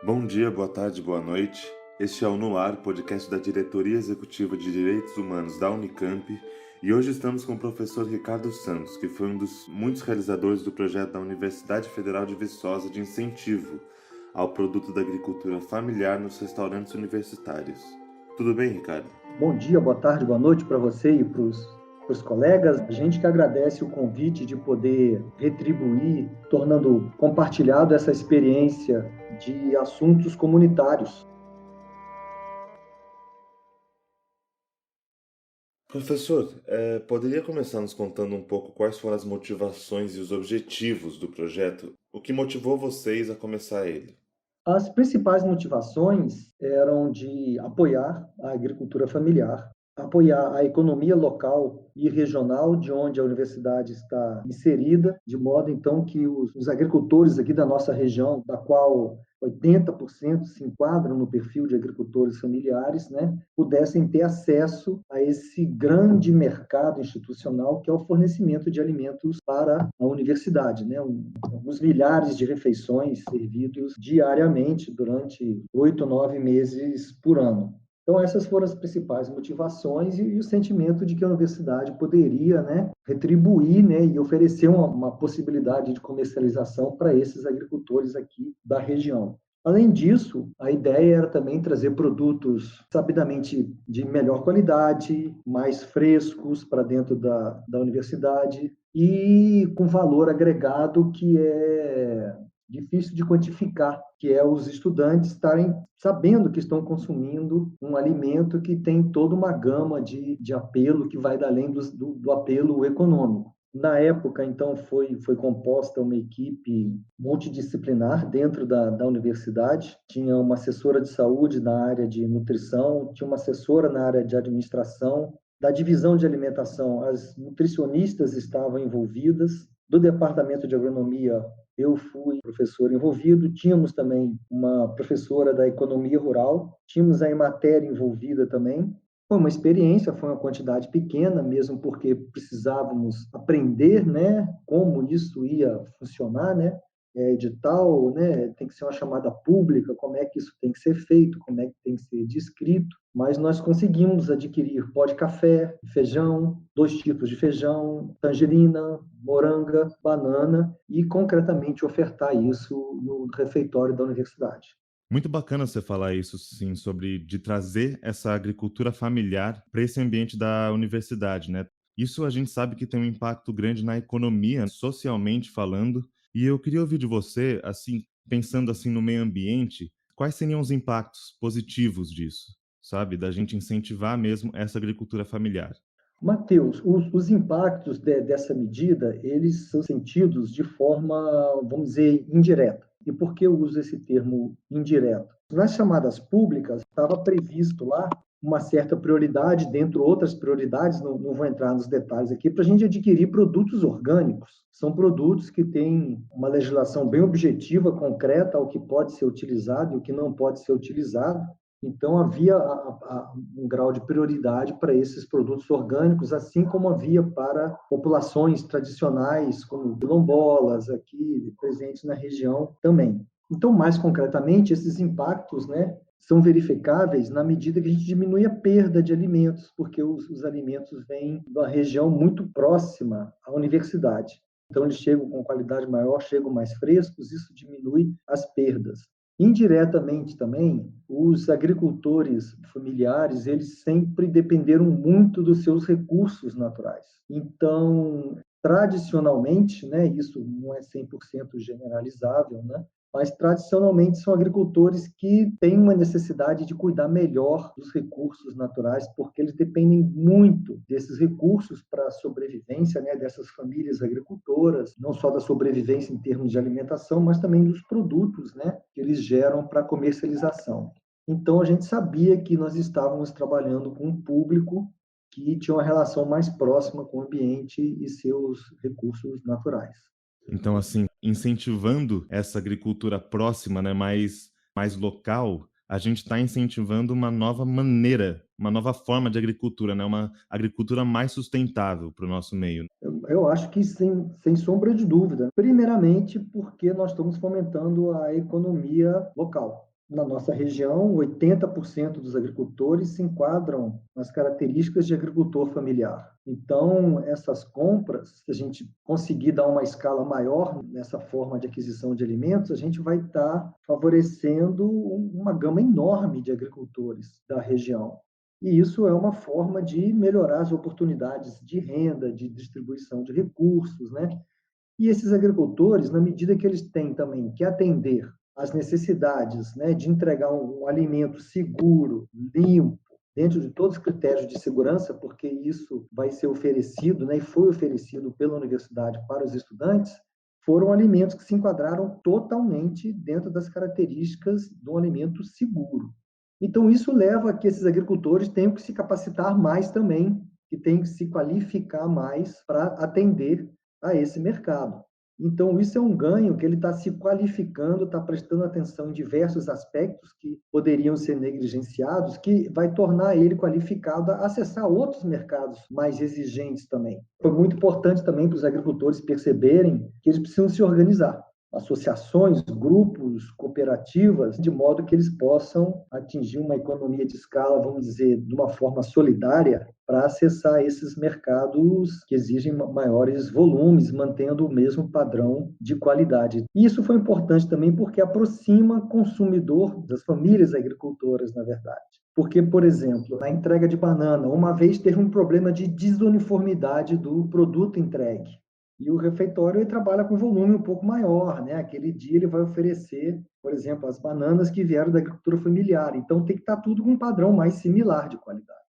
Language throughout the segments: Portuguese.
Bom dia, boa tarde, boa noite. Este é o No Ar, podcast da Diretoria Executiva de Direitos Humanos da Unicamp, e hoje estamos com o professor Ricardo Santos, que foi um dos muitos realizadores do projeto da Universidade Federal de Viçosa de incentivo ao produto da agricultura familiar nos restaurantes universitários. Tudo bem, Ricardo? Bom dia, boa tarde, boa noite para você e para os colegas. A gente que agradece o convite de poder retribuir, tornando compartilhado essa experiência de assuntos comunitários. Professor, poderia começar nos contando um pouco quais foram as motivações e os objetivos do projeto? O que motivou vocês a começar ele? As principais motivações eram de apoiar a agricultura familiar, apoiar a economia local e regional de onde a universidade está inserida, de modo então que os agricultores aqui da nossa região, da qual 80% se enquadram no perfil de agricultores familiares, né, pudessem ter acesso a esse grande mercado institucional que é o fornecimento de alimentos para a universidade, né, alguns milhares de refeições servidos diariamente durante 8, 9 meses por ano. Então, essas foram as principais motivações e o sentimento de que a universidade poderia, né, retribuir, né, e oferecer uma possibilidade de comercialização para esses agricultores aqui da região. Além disso, a ideia era também trazer produtos sabidamente de melhor qualidade, mais frescos para dentro da universidade e com valor agregado que é difícil de quantificar, que é os estudantes estarem sabendo que estão consumindo um alimento que tem toda uma gama de apelo que vai além do apelo econômico. Na época, então, foi composta uma equipe multidisciplinar dentro da universidade. Tinha uma assessora de saúde na área de nutrição, tinha uma assessora na área de administração, da divisão de alimentação, as nutricionistas estavam envolvidas, do departamento de agronomia eu fui professor envolvido, tínhamos também uma professora da economia rural, tínhamos a Emater envolvida também. Foi uma experiência, foi uma quantidade pequena, mesmo porque precisávamos aprender, né, como isso ia funcionar, né, edital, né, tem que ser uma chamada pública, como é que isso tem que ser feito, como é que tem que ser descrito, mas nós conseguimos adquirir pó de café, feijão, 2 tipos de feijão, tangerina, moranga, banana e concretamente ofertar isso no refeitório da universidade. Muito bacana você falar isso, sim, sobre de trazer essa agricultura familiar para esse ambiente da universidade, né? Isso a gente sabe que tem um impacto grande na economia, socialmente falando. E eu queria ouvir de você, assim, pensando assim no meio ambiente, quais seriam os impactos positivos disso, sabe? Da gente incentivar mesmo essa agricultura familiar. Mateus, os impactos dessa medida, eles são sentidos de forma, vamos dizer, indireta. E por que eu uso esse termo indireto? Nas chamadas públicas, estava previsto lá uma certa prioridade, dentre outras prioridades, não vou entrar nos detalhes aqui, para a gente adquirir produtos orgânicos. São produtos que têm uma legislação bem objetiva, concreta, ao que pode ser utilizado e o que não pode ser utilizado. Então, havia um grau de prioridade para esses produtos orgânicos, assim como havia para populações tradicionais, como quilombolas, aqui presentes na região também. Então, mais concretamente, esses impactos, né, são verificáveis na medida que a gente diminui a perda de alimentos, porque os alimentos vêm da região muito próxima à universidade. Então, eles chegam com qualidade maior, chegam mais frescos, isso diminui as perdas. Indiretamente também, os agricultores familiares, eles sempre dependeram muito dos seus recursos naturais. Então, tradicionalmente, né, isso não é 100% generalizável, né, mas tradicionalmente são agricultores que têm uma necessidade de cuidar melhor dos recursos naturais, porque eles dependem muito desses recursos para a sobrevivência, né, dessas famílias agricultoras, não só da sobrevivência em termos de alimentação, mas também dos produtos, né, que eles geram para a comercialização. Então, a gente sabia que nós estávamos trabalhando com um público que tinha uma relação mais próxima com o ambiente e seus recursos naturais. Então, assim, incentivando essa agricultura próxima, né, mais local, a gente está incentivando uma nova maneira, uma nova forma de agricultura, né, uma agricultura mais sustentável para o nosso meio. Eu acho que sem sombra de dúvida. Primeiramente, porque nós estamos fomentando a economia local. Na nossa região, 80% dos agricultores se enquadram nas características de agricultor familiar. Então, essas compras, se a gente conseguir dar uma escala maior nessa forma de aquisição de alimentos, a gente vai estar favorecendo uma gama enorme de agricultores da região. E isso é uma forma de melhorar as oportunidades de renda, de distribuição de recursos, né? E esses agricultores, na medida que eles têm também que atender às necessidades, né, de entregar um alimento seguro, limpo, dentro de todos os critérios de segurança, porque isso vai ser oferecido, né, e foi oferecido pela universidade para os estudantes, foram alimentos que se enquadraram totalmente dentro das características do alimento seguro. Então, isso leva a que esses agricultores tenham que se capacitar mais também, que tenham que se qualificar mais para atender a esse mercado. Então, isso é um ganho que ele está se qualificando, está prestando atenção em diversos aspectos que poderiam ser negligenciados, que vai tornar ele qualificado a acessar outros mercados mais exigentes também. Foi muito importante também para os agricultores perceberem que eles precisam se organizar, associações, grupos, cooperativas, de modo que eles possam atingir uma economia de escala, vamos dizer, de uma forma solidária, para acessar esses mercados que exigem maiores volumes, mantendo o mesmo padrão de qualidade. E isso foi importante também porque aproxima o consumidor das famílias agricultoras, na verdade. Porque, por exemplo, na entrega de banana, uma vez teve um problema de desuniformidade do produto entregue. E o refeitório ele trabalha com volume um pouco maior, né? Aquele dia ele vai oferecer, por exemplo, as bananas que vieram da agricultura familiar. Então tem que estar tudo com um padrão mais similar de qualidade.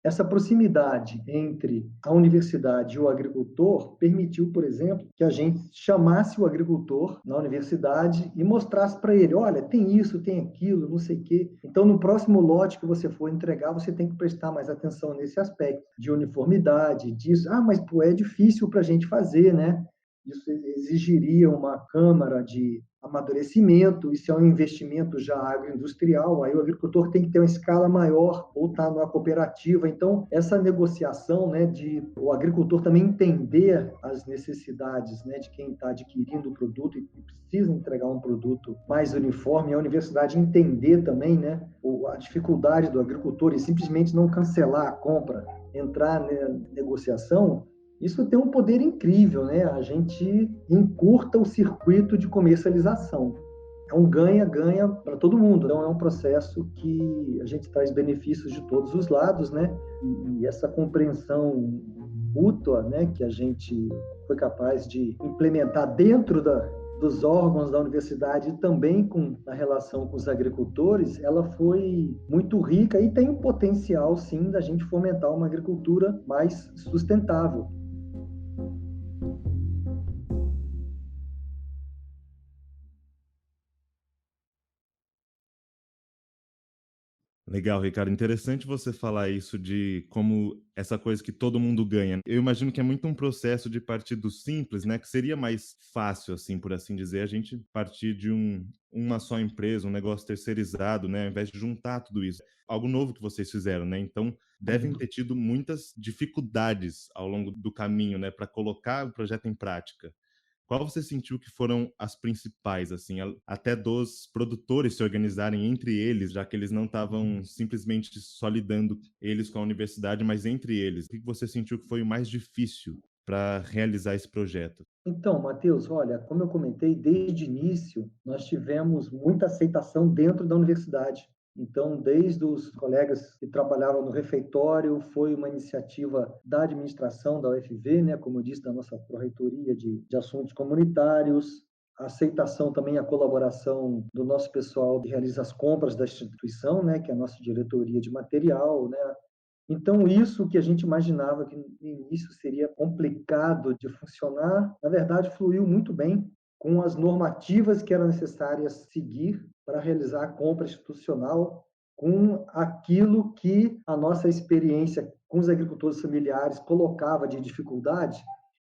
Essa proximidade entre a universidade e o agricultor permitiu, por exemplo, que a gente chamasse o agricultor na universidade e mostrasse para ele, olha, tem isso, tem aquilo, não sei o quê. Então, no próximo lote que você for entregar, você tem que prestar mais atenção nesse aspecto de uniformidade, disso. Ah, mas pô, é difícil para a gente fazer, né? Isso exigiria uma câmara de amadurecimento, isso é um investimento já agroindustrial, aí o agricultor tem que ter uma escala maior ou estar numa cooperativa. Então, essa negociação, né, de o agricultor também entender as necessidades, né, de quem está adquirindo o produto e precisa entregar um produto mais uniforme, a universidade entender também, né, a dificuldade do agricultor e simplesmente não cancelar a compra, entrar na negociação, isso tem um poder incrível, né? A gente encurta o circuito de comercialização. É um ganha-ganha para todo mundo. Então, é um processo que a gente traz benefícios de todos os lados, né? E essa compreensão mútua, né, que a gente foi capaz de implementar dentro dos órgãos da universidade e também na relação com os agricultores, ela foi muito rica e tem um potencial, sim, da gente fomentar uma agricultura mais sustentável. Legal, Ricardo. Interessante você falar isso de como essa coisa que todo mundo ganha. Eu imagino que é muito um processo de partir do simples, né? Que seria mais fácil, assim, por assim dizer, a gente partir de uma só empresa, um negócio terceirizado, né? Ao invés de juntar tudo isso. Algo novo que vocês fizeram, né? Então, devem ter tido muitas dificuldades ao longo do caminho, né? Para colocar o projeto em prática. Qual você sentiu que foram as principais, assim, até dos produtores se organizarem entre eles, já que eles não estavam simplesmente só lidando eles com a universidade, mas entre eles? O que você sentiu que foi o mais difícil para realizar esse projeto? Então, Matheus, olha, como eu comentei, desde o início, nós tivemos muita aceitação dentro da universidade. Então, desde os colegas que trabalhavam no refeitório, foi uma iniciativa da administração da UFV, né, como eu disse, da nossa pró-reitoria de assuntos comunitários, a aceitação também, a colaboração do nosso pessoal que realiza as compras da instituição, né, que é a nossa diretoria de material, né, então, isso que a gente imaginava que no início seria complicado de funcionar, na verdade, fluiu muito bem com as normativas que eram necessárias seguir para realizar a compra institucional, com aquilo que a nossa experiência com os agricultores familiares colocava de dificuldade.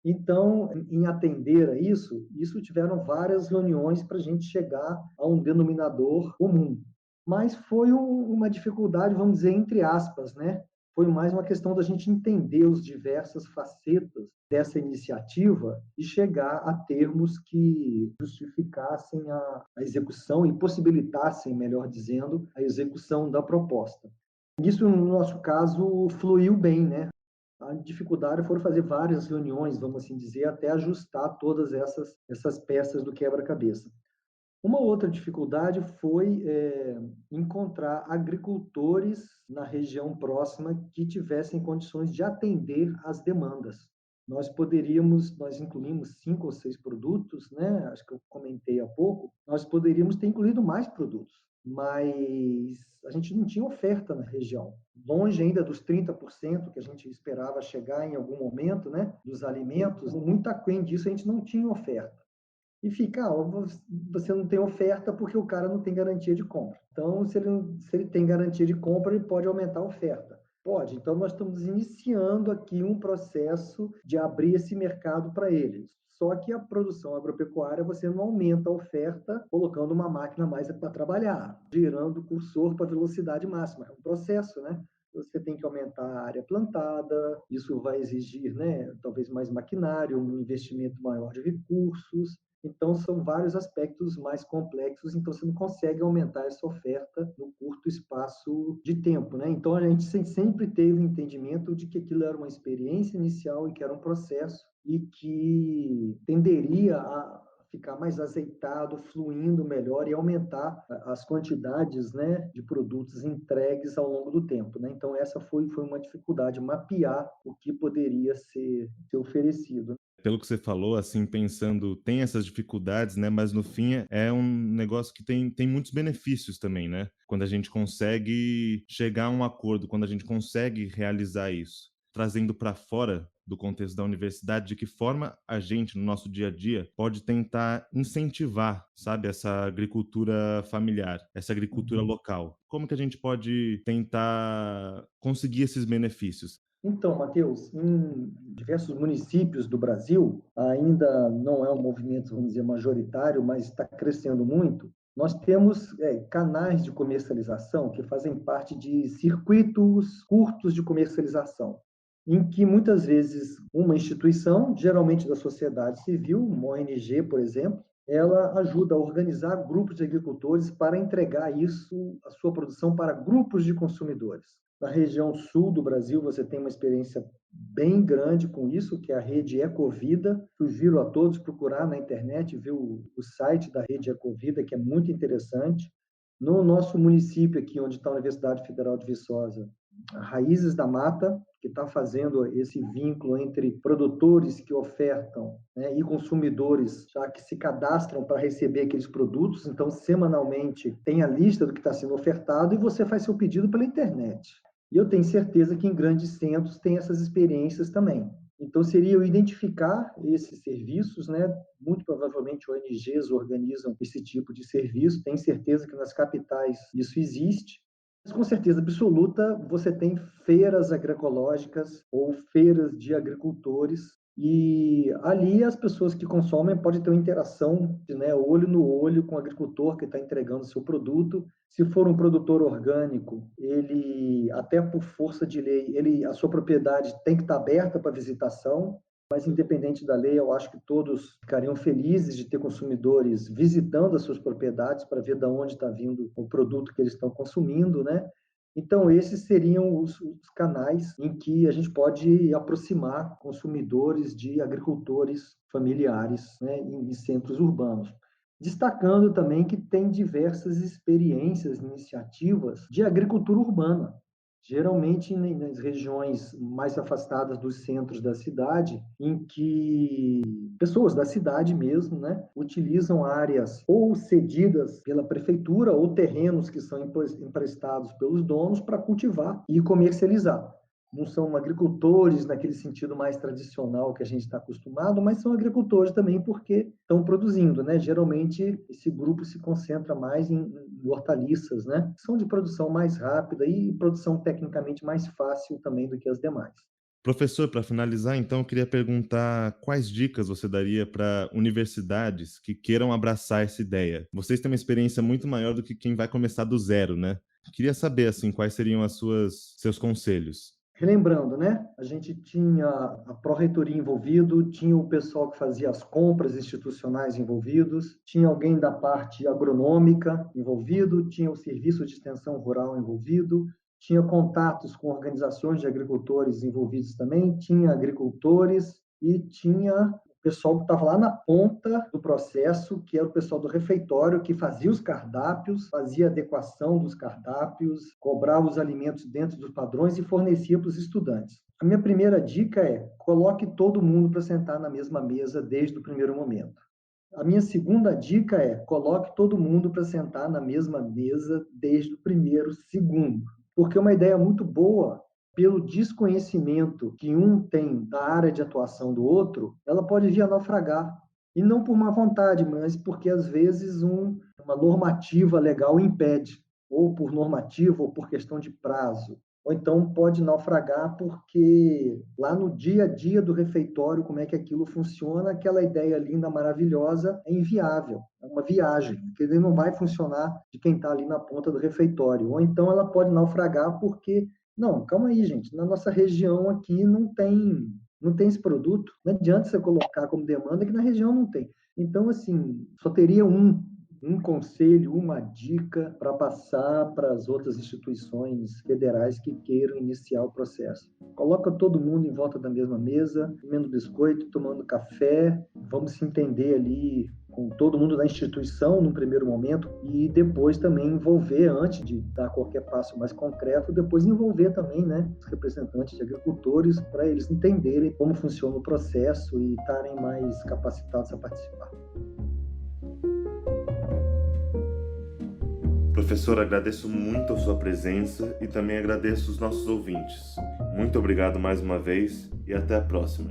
Então, em atender a isso tiveram várias reuniões para a gente chegar a um denominador comum. Mas foi uma dificuldade, vamos dizer, entre aspas, né? Foi mais uma questão da gente entender as diversas facetas dessa iniciativa e chegar a termos que justificassem a execução e possibilitassem, melhor dizendo, a execução da proposta. Isso, no nosso caso, fluiu bem, né? A dificuldade foram fazer várias reuniões, vamos assim dizer, até ajustar todas essas peças do quebra-cabeça. Uma outra dificuldade foi encontrar agricultores na região próxima que tivessem condições de atender às demandas. Nós incluímos 5 ou 6 produtos, né? Acho que eu comentei há pouco, nós poderíamos ter incluído mais produtos, mas a gente não tinha oferta na região. Longe ainda dos 30% que a gente esperava chegar em algum momento, né? Dos alimentos, muito aquém disso a gente não tinha oferta. E fica, você não tem oferta porque o cara não tem garantia de compra. Então, se ele tem garantia de compra, ele pode aumentar a oferta. Pode. Então, nós estamos iniciando aqui um processo de abrir esse mercado para eles. Só que a produção agropecuária, você não aumenta a oferta colocando uma máquina a mais para trabalhar, girando o cursor para a velocidade máxima. É um processo, né? Você tem que aumentar a área plantada, isso vai exigir, né, talvez mais maquinário, um investimento maior de recursos. Então, são vários aspectos mais complexos, então você não consegue aumentar essa oferta no curto espaço de tempo, né? Então, a gente sempre teve o entendimento de que aquilo era uma experiência inicial e que era um processo e que tenderia a ficar mais azeitado, fluindo melhor e aumentar as quantidades, né, de produtos entregues ao longo do tempo, né? Então, essa foi uma dificuldade, mapear o que poderia ser oferecido. Pelo que você falou, assim, pensando, tem essas dificuldades, né? Mas no fim é um negócio que tem muitos benefícios também, né? Quando a gente consegue chegar a um acordo, quando a gente consegue realizar isso, trazendo para fora do contexto da universidade, de que forma a gente, no nosso dia a dia, pode tentar incentivar, sabe, essa agricultura familiar, essa agricultura local. Como que a gente pode tentar conseguir esses benefícios? Então, Matheus, em diversos municípios do Brasil, ainda não é um movimento, vamos dizer, majoritário, mas está crescendo muito. Nós temos canais de comercialização que fazem parte de circuitos curtos de comercialização, em que muitas vezes uma instituição, geralmente da sociedade civil, uma ONG, por exemplo, ela ajuda a organizar grupos de agricultores para entregar isso, a sua produção, para grupos de consumidores. Na região sul do Brasil, você tem uma experiência bem grande com isso, que é a rede Ecovida. Sugiro a todos procurar na internet, ver o site da rede Ecovida, que é muito interessante. No nosso município aqui, onde está a Universidade Federal de Viçosa, Raízes da Mata, que está fazendo esse vínculo entre produtores que ofertam, né, e consumidores, já que se cadastram para receber aqueles produtos. Então, semanalmente, tem a lista do que está sendo ofertado e você faz seu pedido pela internet. E eu tenho certeza que em grandes centros tem essas experiências também. Então, seria eu identificar esses serviços, né? Muito provavelmente ONGs organizam esse tipo de serviço. Tenho certeza que nas capitais isso existe. Mas, com certeza absoluta, você tem feiras agroecológicas ou feiras de agricultores e ali as pessoas que consomem podem ter uma interação, né, olho no olho com o agricultor que está entregando o seu produto. Se for um produtor orgânico, ele, até por força de lei, a sua propriedade tem que estar aberta para visitação, mas independente da lei, eu acho que todos ficariam felizes de ter consumidores visitando as suas propriedades para ver de onde está vindo o produto que eles estão consumindo, né? Então, esses seriam os canais em que a gente pode aproximar consumidores de agricultores familiares, né, em centros urbanos. Destacando também que tem diversas experiências, iniciativas de agricultura urbana, geralmente nas regiões mais afastadas dos centros da cidade, em que pessoas da cidade mesmo, né, utilizam áreas ou cedidas pela prefeitura ou terrenos que são emprestados pelos donos para cultivar e comercializar. Não são agricultores naquele sentido mais tradicional que a gente está acostumado, mas são agricultores também porque estão produzindo, né? Geralmente esse grupo se concentra mais em hortaliças, né? São de produção mais rápida e produção tecnicamente mais fácil também do que as demais. Professor, para finalizar, então, eu queria perguntar quais dicas você daria para universidades que queiram abraçar essa ideia? Vocês têm uma experiência muito maior do que quem vai começar do zero, né? Queria saber, assim, quais seriam seus conselhos. Relembrando, né? A gente tinha a pró-reitoria envolvido, tinha o pessoal que fazia as compras institucionais envolvidos, tinha alguém da parte agronômica envolvido, tinha o serviço de extensão rural envolvido, tinha contatos com organizações de agricultores envolvidos também, tinha agricultores e tinha o pessoal que estava lá na ponta do processo, que era o pessoal do refeitório, que fazia os cardápios, fazia a adequação dos cardápios, cobrava os alimentos dentro dos padrões e fornecia para os estudantes. A minha primeira dica é: coloque todo mundo para sentar na mesma mesa desde o primeiro momento. A minha segunda dica é: coloque todo mundo para sentar na mesma mesa desde o primeiro segundo. Porque uma ideia muito boa, pelo desconhecimento que um tem da área de atuação do outro, ela pode vir a naufragar. E não por má vontade, mas porque às vezes uma normativa legal impede, ou por normativa, ou por questão de prazo. Ou então pode naufragar porque lá no dia a dia do refeitório, como é que aquilo funciona, aquela ideia linda, maravilhosa, é inviável, é uma viagem, que ele não vai funcionar de quem está ali na ponta do refeitório. Ou então ela pode naufragar porque, não, calma aí, gente, na nossa região aqui não tem esse produto, não adianta você colocar como demanda que na região não tem. Então, assim, só teria um conselho, uma dica para passar para as outras instituições federais que queiram iniciar o processo. Coloca todo mundo em volta da mesma mesa, comendo biscoito, tomando café, vamos se entender ali com todo mundo da instituição no primeiro momento e depois também envolver, antes de dar qualquer passo mais concreto, depois envolver também, né, os representantes de agricultores para eles entenderem como funciona o processo e estarem mais capacitados a participar. Professor, agradeço muito a sua presença e também agradeço os nossos ouvintes. Muito obrigado mais uma vez e até a próxima.